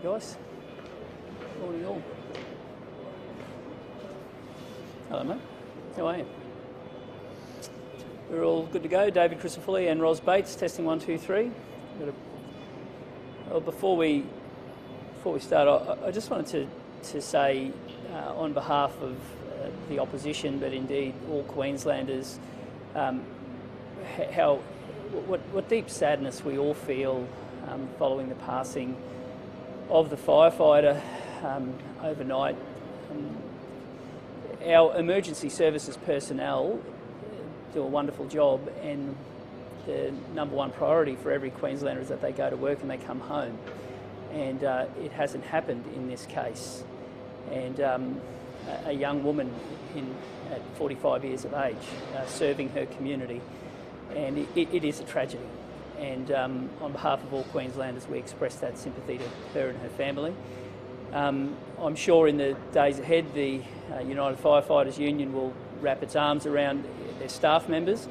guys. Morning all. Hello mate, how are you? We're all good to go. David Crisafulli and Ros Bates, testing 1, 2, 3. Well, before we start, I just wanted to say on behalf of the opposition, but indeed all Queenslanders, what deep sadness we all feel following the passing of the firefighter overnight. Our emergency services personnel do a wonderful job, and the number one priority for every Queenslander is that they go to work and they come home. And it hasn't happened in this case. And a young woman at 45 years of age serving her community, and it is a tragedy. And on behalf of all Queenslanders, we express that sympathy to her and her family. I'm sure in the days ahead, the United Firefighters Union will wrap its arms around their staff members,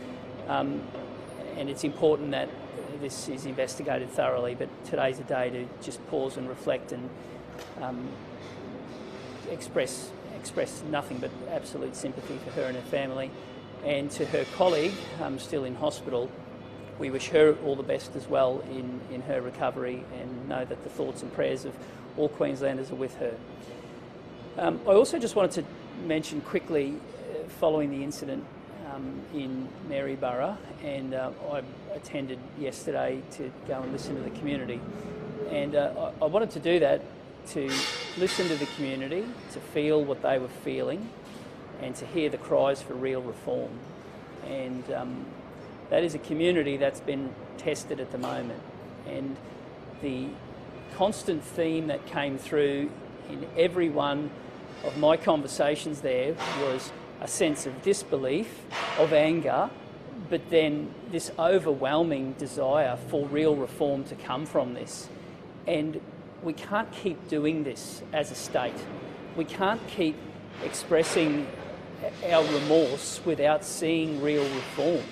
and it's important that this is investigated thoroughly, but today's a day to just pause and reflect and express nothing but absolute sympathy for her and her family. And to her colleague, still in hospital, we wish her all the best as well in her recovery, and know that the thoughts and prayers of all Queenslanders are with her. I also just wanted to mention quickly, following the incident in Maryborough, and I attended yesterday to go and listen to the community, and I wanted to do that to listen to the community, to feel what they were feeling, and to hear the cries for real reform. And that is a community that's been tested at the moment, and the constant theme that came through in every one of my conversations there was a sense of disbelief, of anger, but then this overwhelming desire for real reform to come from this. And we can't keep doing this as a state. We can't keep expressing our remorse without seeing real reform.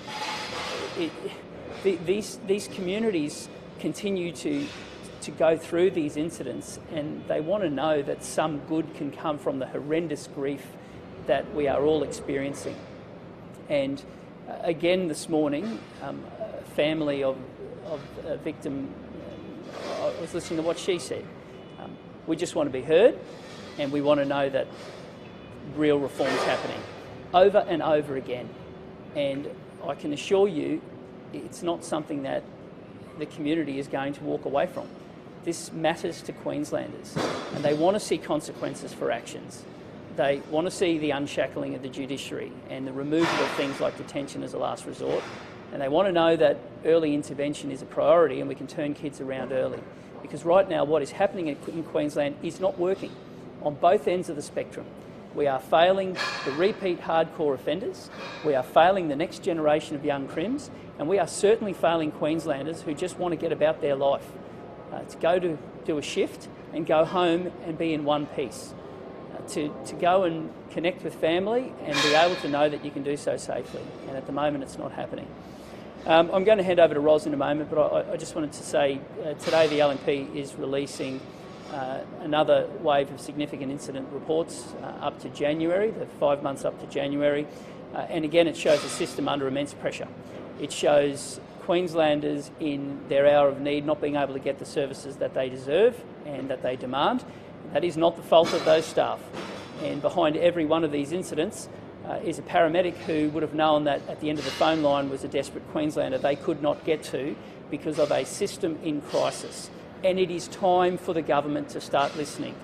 These communities continue to go through these incidents, and they want to know that some good can come from the horrendous grief that we are all experiencing. And again this morning, a family of a victim, I was listening to what she said. We just want to be heard, and we want to know that real reform is happening over and over again. And I can assure you it's not something that the community is going to walk away from. This matters to Queenslanders, and they want to see consequences for actions. They want to see the unshackling of the judiciary and the removal of things like detention as a last resort, and they want to know that early intervention is a priority and we can turn kids around early. Because right now what is happening in Queensland is not working on both ends of the spectrum. We are failing the repeat hardcore offenders, we are failing the next generation of young crims, and we are certainly failing Queenslanders who just want to get about their life, to go to do a shift and go home and be in one piece, to go and connect with family and be able to know that you can do so safely. And at the moment it's not happening. I'm going to hand over to Ros in a moment, but I just wanted to say today the LNP is releasing another wave of significant incident reports up to January, the 5 months up to January, and again it shows a system under immense pressure. It shows Queenslanders in their hour of need not being able to get the services that they deserve and that they demand. That is not the fault of those staff. And behind every one of these incidents is a paramedic who would have known that at the end of the phone line was a desperate Queenslander they could not get to because of a system in crisis. And it is time for the government to start listening.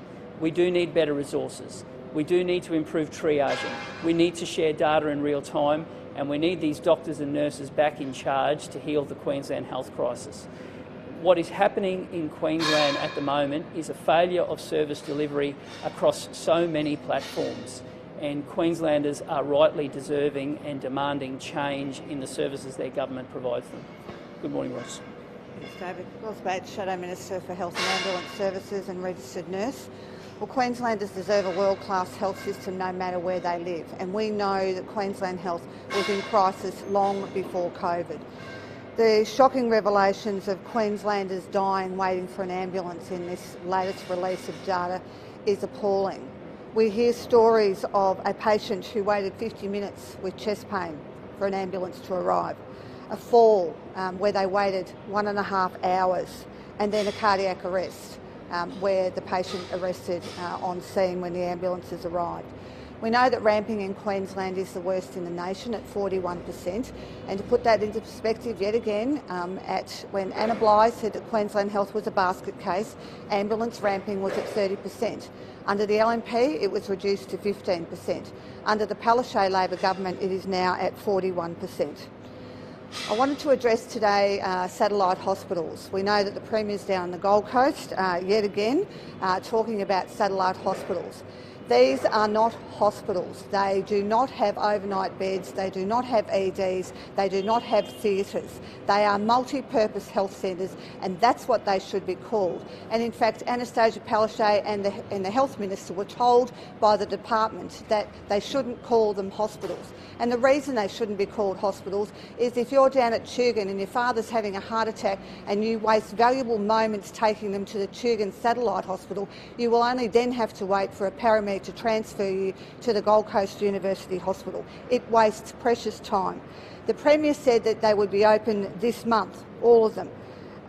We do need better resources. We do need to improve triaging. We need to share data in real time, and we need these doctors and nurses back in charge to heal the Queensland health crisis. What is happening in Queensland at the moment is a failure of service delivery across so many platforms, and Queenslanders are rightly deserving and demanding change in the services their government provides them. Good morning, Ros. Thanks, David. Ros Bates, Shadow Minister for Health and Ambulance Services and registered nurse. Well, Queenslanders deserve a world-class health system no matter where they live, and we know that Queensland Health was in crisis long before COVID. The shocking revelations of Queenslanders dying waiting for an ambulance in this latest release of data is appalling. We hear stories of a patient who waited 50 minutes with chest pain for an ambulance to arrive, a fall where they waited 1.5 hours, and then a cardiac arrest where the patient arrested on scene when the ambulances arrived. We know that ramping in Queensland is the worst in the nation at 41%, and to put that into perspective yet again, when Anna Bligh said that Queensland Health was a basket case, ambulance ramping was at 30%. Under the LNP it was reduced to 15%. Under the Palaszczuk Labor government it is now at 41%. I wanted to address today satellite hospitals. We know that the Premier's down on the Gold Coast yet again talking about satellite hospitals. These are not hospitals. They do not have overnight beds, they do not have EDs, they do not have theatres. They are multi-purpose health centres, and that's what they should be called. And in fact, Anastasia Palaszczuk and the Health Minister were told by the department that they shouldn't call them hospitals. And the reason they shouldn't be called hospitals is if you're down at Tugun and your father's having a heart attack and you waste valuable moments taking them to the Tugun Satellite Hospital, you will only then have to wait for a paramedic to transfer you to the Gold Coast University Hospital. It wastes precious time. The Premier said that they would be open this month, all of them.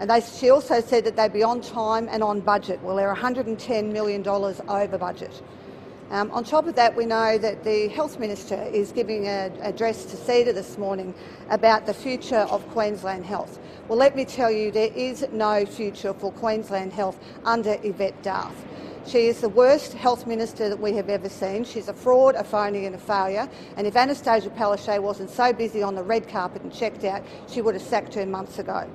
And she also said that they'd be on time and on budget. Well, they're $110 million over budget. On top of that, we know that the Health Minister is giving an address to CEDA this morning about the future of Queensland Health. Well, let me tell you, there is no future for Queensland Health under Yvette D'Arth. She is the worst health minister that we have ever seen. She's a fraud, a phony and a failure. And if Anastasia Palaszczuk wasn't so busy on the red carpet and checked out, she would have sacked her months ago.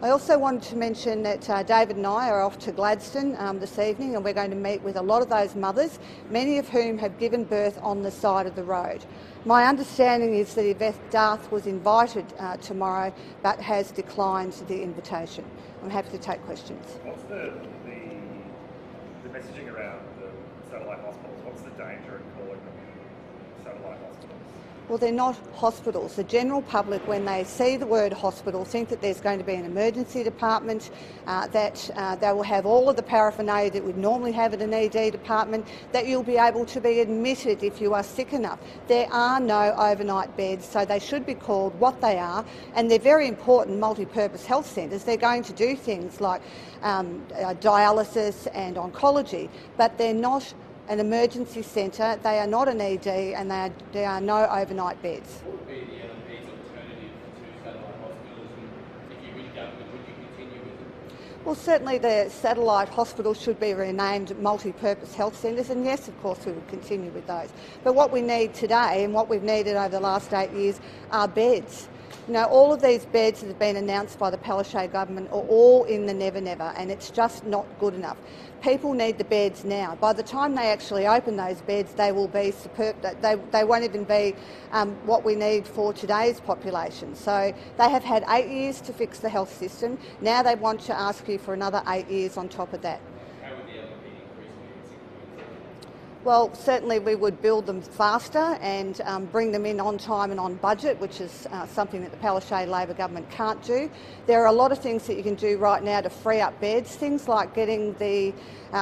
I also wanted to mention that David and I are off to Gladstone this evening, and we're going to meet with a lot of those mothers, many of whom have given birth on the side of the road. My understanding is that Yvette D'Arth was invited tomorrow but has declined the invitation. I'm happy to take questions. What's the messaging around the satellite hospitals? What's the danger in calling them satellite hospitals? Well, they're not hospitals. The general public, when they see the word hospital, think that there's going to be an emergency department, that they will have all of the paraphernalia that we'd normally have at an ED department, that you'll be able to be admitted if you are sick enough. There are no overnight beds, so they should be called what they are, and they're very important multi-purpose health centres. They're going to do things like dialysis and oncology, but they're not an emergency centre, they are not an ED, and there are no overnight beds. What would be the LNP's alternative to satellite hospitals, and if you win government, would you continue with it? Well, certainly the satellite hospitals should be renamed multi-purpose health centres, and yes, of course, we would continue with those. But what we need today, and what we've needed over the last 8 years, are beds. You know, all of these beds that have been announced by the Palaszczuk government are all in the never-never, and it's just not good enough. People need the beds now. By the time they actually open those beds, they will be superb. They won't even be what we need for today's population. So they have had 8 years to fix the health system. Now they want to ask you for another 8 years on top of that. How would the LNP increase beds in Queensland? Well, certainly we would build them faster and bring them in on time and on budget, which is something that the Palaszczuk Labor government can't do. There are a lot of things that you can do right now to free up beds, things like getting the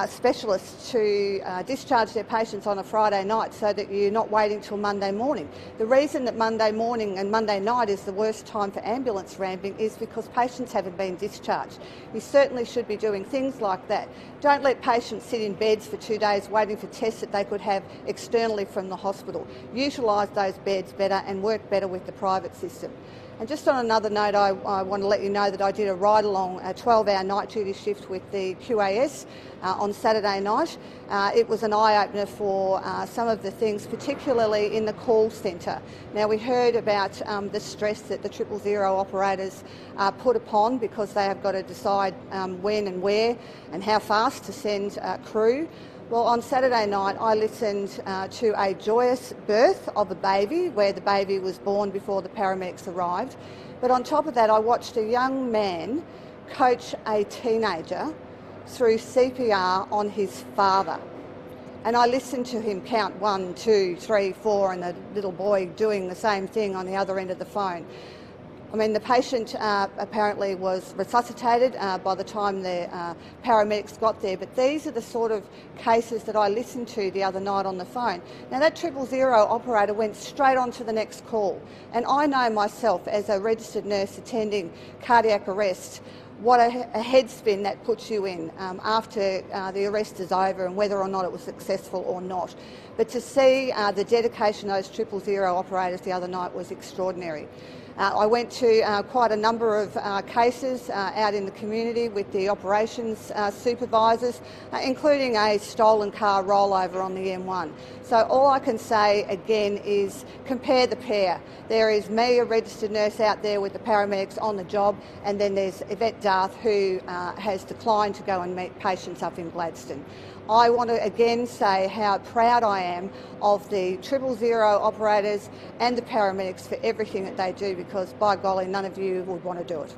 specialists to discharge their patients on a Friday night so that you're not waiting till Monday morning. The reason that Monday morning and Monday night is the worst time for ambulance ramping is because patients haven't been discharged. You certainly should be doing things like that. Don't let patients sit in beds for 2 days waiting for tests that they could have externally from the hospital. Utilise those beds better and work better with the private system. And just on another note, I want to let you know that I did a ride-along, a 12-hour night duty shift with the QAS on Saturday night. It was an eye-opener for some of the things, particularly in the call centre. Now, we heard about the stress that the 000 operators put upon because they have got to decide when and where and how fast to send crew. Well, on Saturday night I listened to a joyous birth of a baby where the baby was born before the paramedics arrived. But on top of that I watched a young man coach a teenager through CPR on his father. And I listened to him count 1, 2, 3, 4 and the little boy doing the same thing on the other end of the phone. I mean, the patient apparently was resuscitated by the time the paramedics got there, but these are the sort of cases that I listened to the other night on the phone. Now, that 000 operator went straight on to the next call, and I know myself as a registered nurse attending cardiac arrest, what a head spin that puts you in after the arrest is over and whether or not it was successful or not. But to see the dedication of those 000 operators the other night was extraordinary. I went to quite a number of cases out in the community with the operations supervisors, including a stolen car rollover on the M1. So all I can say again is compare the pair. There is me, a registered nurse, out there with the paramedics on the job, and then there's Yvette Darth, who has declined to go and meet patients up in Gladstone. I want to again say how proud I am of the 000 operators and the paramedics for everything that they do, because by golly, none of you would want to do it.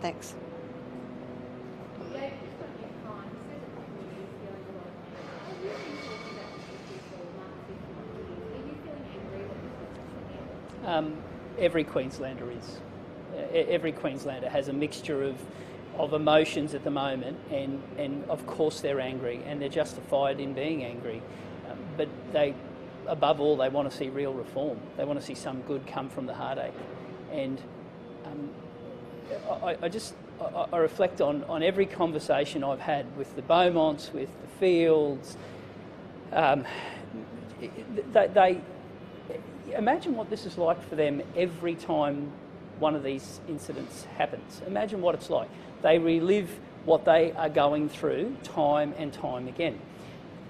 Thanks. Every Queenslander is. Every Queenslander has a mixture of emotions at the moment, and of course they're angry, and they're justified in being angry. But they, above all, they want to see real reform. They want to see some good come from the heartache. And I reflect on every conversation I've had with the Beaumonts, with the Fields. They imagine what this is like for them every time one of these incidents happens. Imagine what it's like. They relive what they are going through time and time again.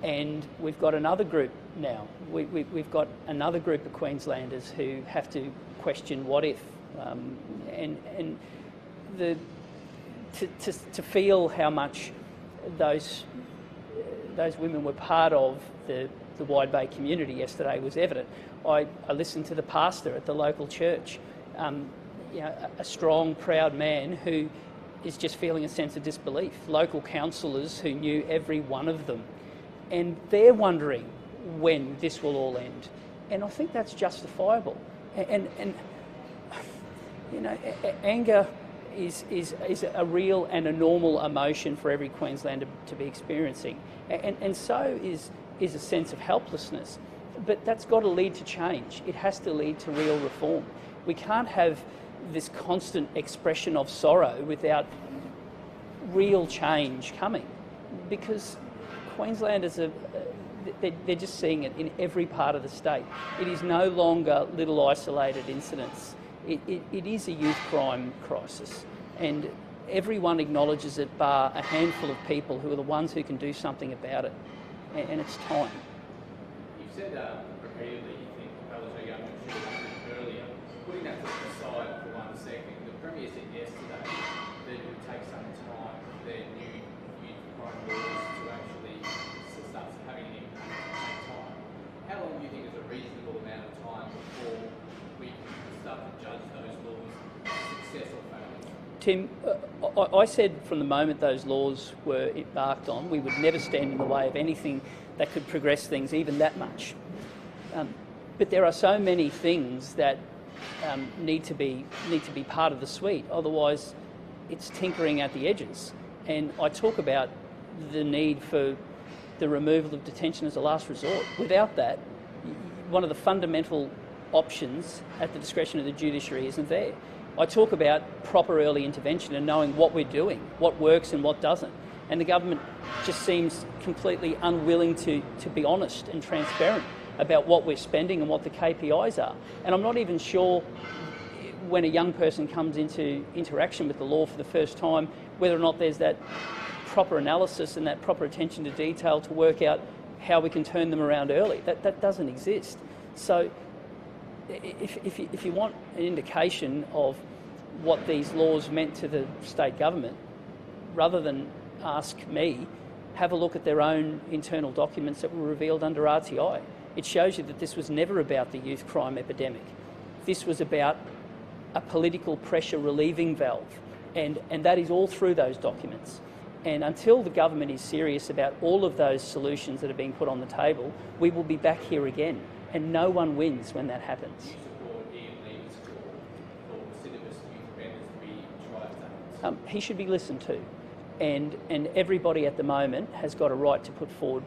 And we've got another group now. We've got another group of Queenslanders who have to question what if, to feel how much those women were part of the Wide Bay community yesterday was evident. I listened to the pastor at the local church, a strong, proud man who is just feeling a sense of disbelief. Local councillors who knew every one of them, and they're wondering when this will all end. And I think that's justifiable. And anger is a real and a normal emotion for every Queenslander to be experiencing, and so is a sense of helplessness. But that's got to lead to change. It has to lead to real reform. We can't have this constant expression of sorrow without real change coming, because Queenslanders they're just seeing it in every part of the state. It is no longer little isolated incidents. It is a youth crime crisis, and everyone acknowledges it bar a handful of people who are the ones who can do something about it, and it's time. You've said repeatedly you think fellows are young and should have done earlier. Putting that to the side for 1 second, the Premier said yesterday that it would take some time for their new youth crime laws to actually start having an impact at the same time. How long do you think is a reasonable amount of time before we can start to judge those laws success or failure? Tim, I said from the moment those laws were embarked on, we would never stand in the way of anything that could progress things even that much. But there are so many things that need to be part of the suite. Otherwise, it's tinkering at the edges. And I talk about the need for the removal of detention as a last resort. Without that, one of the fundamental options at the discretion of the judiciary isn't there. I talk about proper early intervention and knowing what we're doing, what works and what doesn't. And the government just seems completely unwilling to be honest and transparent about what we're spending and what the KPIs are. And I'm not even sure when a young person comes into interaction with the law for the first time, whether or not there's that proper analysis and that proper attention to detail to work out how we can turn them around early. That doesn't exist. So if you want an indication of what these laws meant to the state government, rather than ask me, have a look at their own internal documents that were revealed under RTI. It shows you that this was never about the youth crime epidemic. This was about a political pressure relieving valve, and that is all through those documents. And until the government is serious about all of those solutions that are being put on the table, we will be back here again, and no one wins when that happens. Do you support Ian Lee's call for recidivist youth he should be listened to. And everybody at the moment has got a right to put forward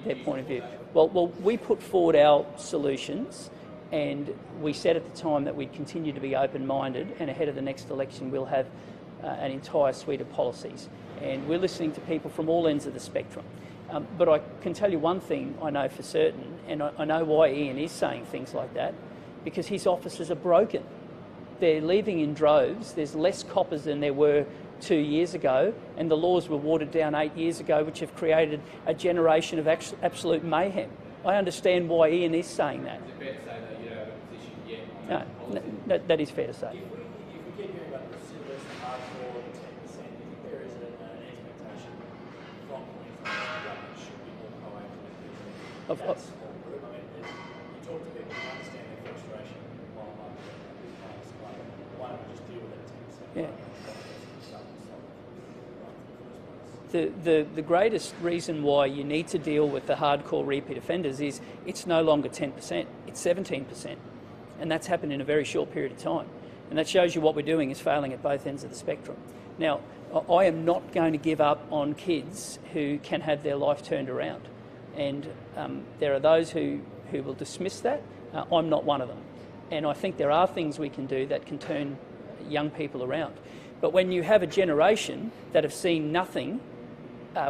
their point of view. Well, we put forward our solutions, and we said at the time that we'd continue to be open-minded, and ahead of the next election we'll have an entire suite of policies. And we're listening to people from all ends of the spectrum. But I can tell you one thing I know for certain, and I know why Ian is saying things like that, because his officers are broken. They're leaving in droves. There's less coppers than there were 2 years ago, and the laws were watered down 8 years ago, which have created a generation of absolute mayhem. I understand why Ian is saying that. Is it fair to say that you don't have a position yet on No, that is fair to say. If we keep hearing about the recidivism hardcore 10%, do you think there is an expectation from Queensland that the government should be more proactive with that small group? I mean, you talk to people who understand their frustration while I'm why don't we just deal with that 10%? Yeah. The greatest reason why you need to deal with the hardcore repeat offenders is it's no longer 10%, it's 17%. And that's happened in a very short period of time. And that shows you what we're doing is failing at both ends of the spectrum. Now, I am not going to give up on kids who can have their life turned around. And there are those who will dismiss that. I'm not one of them. And I think there are things we can do that can turn young people around. But when you have a generation that have seen nothing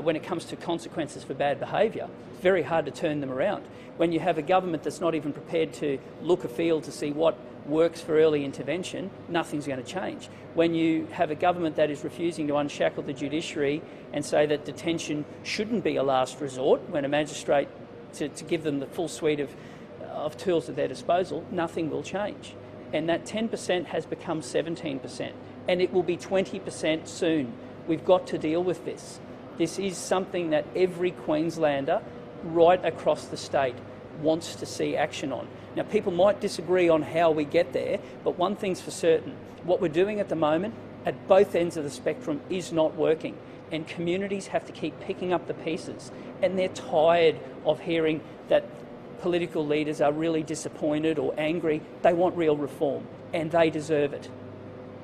when it comes to consequences for bad behaviour, it's very hard to turn them around. When you have a government that's not even prepared to look afield to see what works for early intervention, nothing's going to change. When you have a government that is refusing to unshackle the judiciary and say that detention shouldn't be a last resort, when a magistrate to give them the full suite of tools at their disposal, nothing will change. And that 10% has become 17%, and it will be 20% soon. We've got to deal with this. This is something that every Queenslander right across the state wants to see action on. Now, people might disagree on how we get there, but one thing's for certain. What we're doing at the moment, at both ends of the spectrum, is not working. And communities have to keep picking up the pieces. And they're tired of hearing that political leaders are really disappointed or angry. They want real reform, and they deserve it.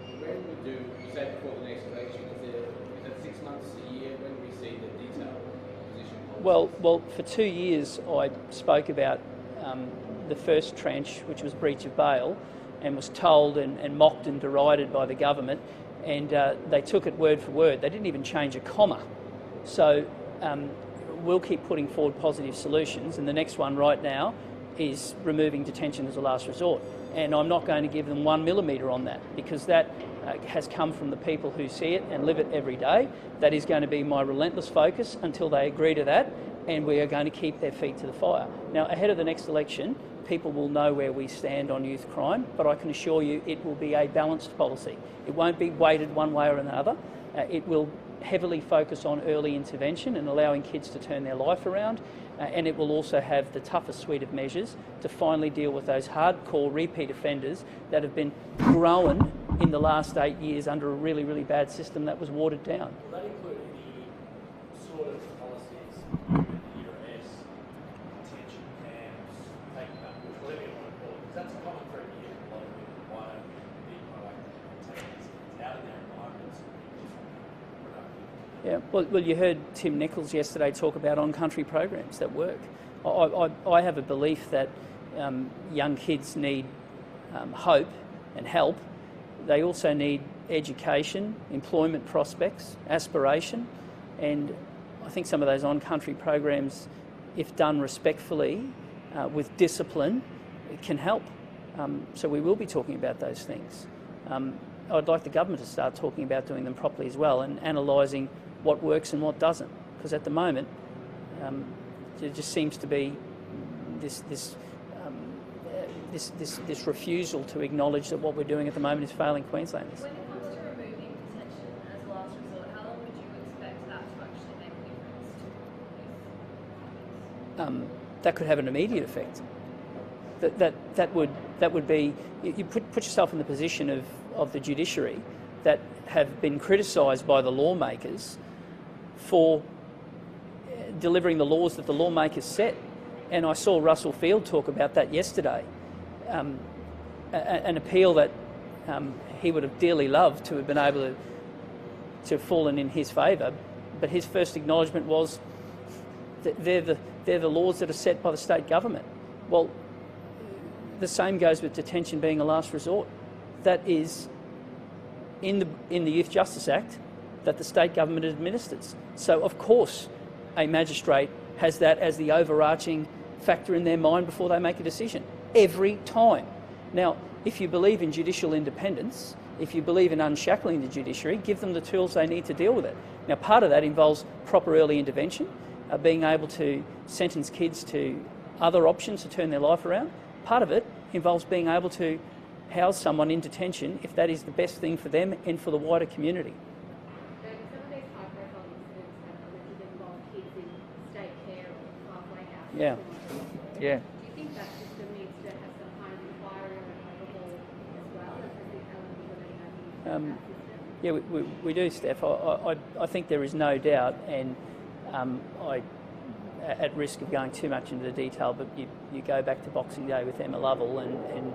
When we do, you say before the next election, is that 6 months, a year, when we see the detailed opposition policies? Well, for 2 years I spoke about the first tranche, which was breach of bail, and was told and mocked and derided by the government, and they took it word for word. They didn't even change a comma. So we'll keep putting forward positive solutions, and the next one right now is removing detention as a last resort. And I'm not going to give them 1 millimetre on that, because that has come from the people who see it and live it every day. That is going to be my relentless focus until they agree to that, and we are going to keep their feet to the fire. Now, ahead of the next election, people will know where we stand on youth crime, but I can assure you it will be a balanced policy. It won't be weighted one way or another. It will heavily focus on early intervention and allowing kids to turn their life around, and it will also have the toughest suite of measures to finally deal with those hardcore repeat offenders that have been grown in the last 8 years under a really, really bad system that was watered down. Will that include any sort of policies, URS, detention camps, taking up, whatever you want to call it? Because that's a common thread here. A lot of people, why don't we be proactive and take these kids out of their environments and be productive? Yeah, well, you heard Tim Nichols yesterday talk about on-country programs that work. I have a belief that young kids need hope and help. They also need education, employment prospects, aspiration, and I think some of those on-country programs, if done respectfully, with discipline, can help. So we will be talking about those things. I'd like the government to start talking about doing them properly as well, and analysing what works and what doesn't, because at the moment there just seems to be this refusal to acknowledge that what we're doing at the moment is failing Queenslanders. When it comes to removing detention as a last resort, how long would you expect that to actually make a difference to youth? That could have an immediate effect. That would be, you put yourself in the position of the judiciary that have been criticised by the lawmakers for delivering the laws that the lawmakers set. And I saw Russell Field talk about that yesterday. An appeal that he would have dearly loved to have been able to to have fallen in his favour, but his first acknowledgement was that they're the laws that are set by the state government. Well, the same goes with detention being a last resort. That is in the Youth Justice Act that the state government administers. So of course a magistrate has that as the overarching factor in their mind before they make a decision, every time. Now, if you believe in judicial independence, if you believe in unshackling the judiciary, give them the tools they need to deal with it. Now, part of that involves proper early intervention, being able to sentence kids to other options to turn their life around. Part of it involves being able to house someone in detention if that is the best thing for them and for the wider community. Some of these high-profile incidents have allegedly involved kids in state care or halfway houses. Yeah. Yeah. Do you think that system needs to have some kind of inquiry or an overhaul as well as the elements that are in that system? Yeah, we do, Steph. I think there is no doubt, and at risk of going too much into the detail, but you go back to Boxing Day with Emma Lovell, and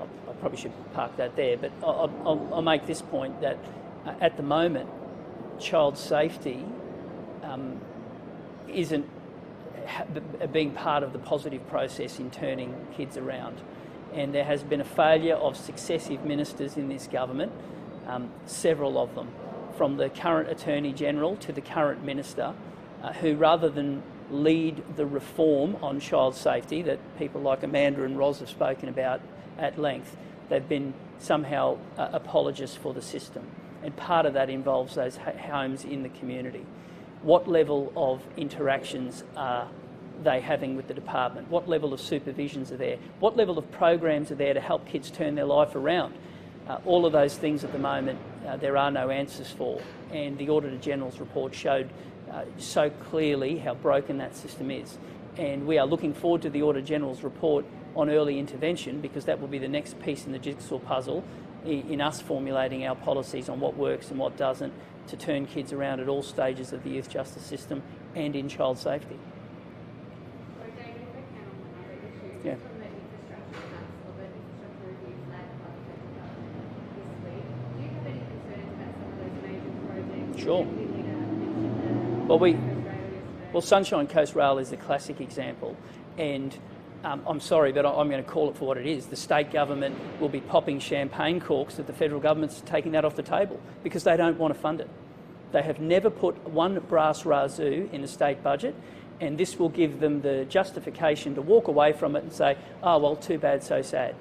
I probably should park that there, but I'll make this point that at the moment, child safety isn't being part of the positive process in turning kids around. And there has been a failure of successive ministers in this government, several of them, from the current Attorney General to the current Minister, who rather than lead the reform on child safety that people like Amanda and Ros have spoken about at length, they've been somehow apologists for the system. And part of that involves those homes in the community. What level of interactions are they having with the department? What level of supervisions are there? What level of programs are there to help kids turn their life around? All of those things at the moment there are no answers for, and the Auditor General's report showed so clearly how broken that system is. And we are looking forward to the Auditor General's report on early intervention, because that will be the next piece in the jigsaw puzzle in us formulating our policies on what works and what doesn't to turn kids around at all stages of the youth justice system and in child safety. So David, if I can on another issue, Yeah. just on the infrastructure cuts or the infrastructure review flagged by the federal government this week, do you have any concerns about some of those major projects? Sure. Well, Sunshine Coast Rail is the classic example, and I'm sorry, but I'm going to call it for what it is. The state government will be popping champagne corks that the federal government's taking that off the table because they don't want to fund it. They have never put one brass razoo in the state budget, and this will give them the justification to walk away from it and say, oh, well, too bad, so sad.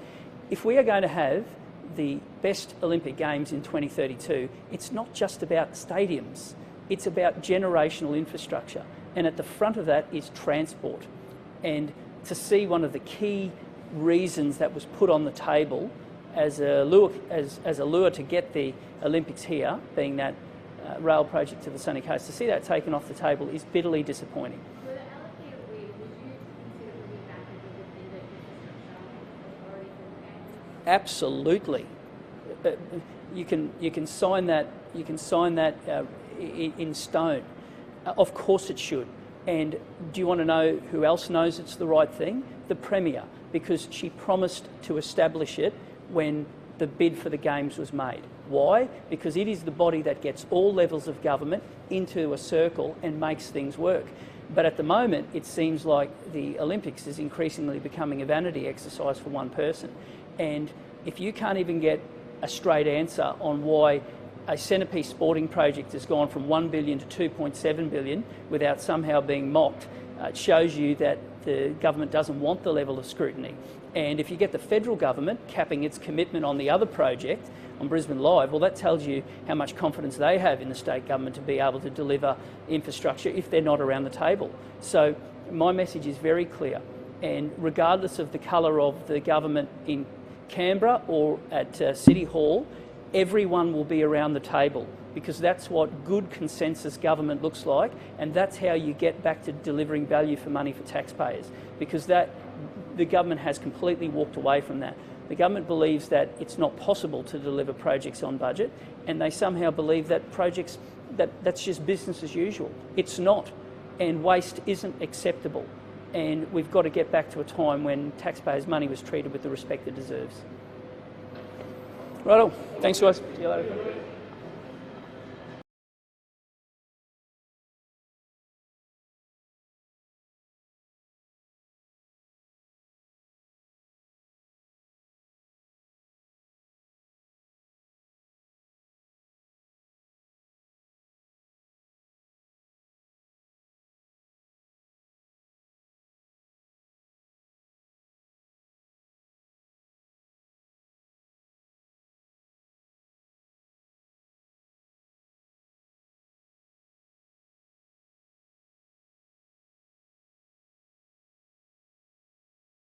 If we are going to have the best Olympic Games in 2032, it's not just about stadiums. It's about generational infrastructure. And at the front of that is transport. And to see one of the key reasons that was put on the table as a lure to get the Olympics here, being that rail project to the sunny coast, to see that taken off the table is bitterly disappointing. For the allocated leave, would you consider bringing back an independent infrastructure authority for the games? Absolutely. You can sign that. You can sign that in stone. Of course it should. And do you want to know who else knows it's the right thing? The Premier, because she promised to establish it when the bid for the Games was made. Why? Because it is the body that gets all levels of government into a circle and makes things work. But at the moment, it seems like the Olympics is increasingly becoming a vanity exercise for one person. And if you can't even get a straight answer on why a centrepiece sporting project has gone from $1 billion to $2.7 billion without somehow being mocked, it shows you that the government doesn't want the level of scrutiny. And if you get the federal government capping its commitment on the other project, on Brisbane Live, well, that tells you how much confidence they have in the state government to be able to deliver infrastructure if they're not around the table. So my message is very clear, and regardless of the colour of the government in Canberra or at City Hall, everyone will be around the table, because that's what good consensus government looks like, and that's how you get back to delivering value for money for taxpayers, because the government has completely walked away from that. The government believes that it's not possible to deliver projects on budget, and they somehow believe that that's just business as usual. It's not, and waste isn't acceptable, and we've got to get back to a time when taxpayers' money was treated with the respect it deserves. Righto. Thanks, guys. See you later.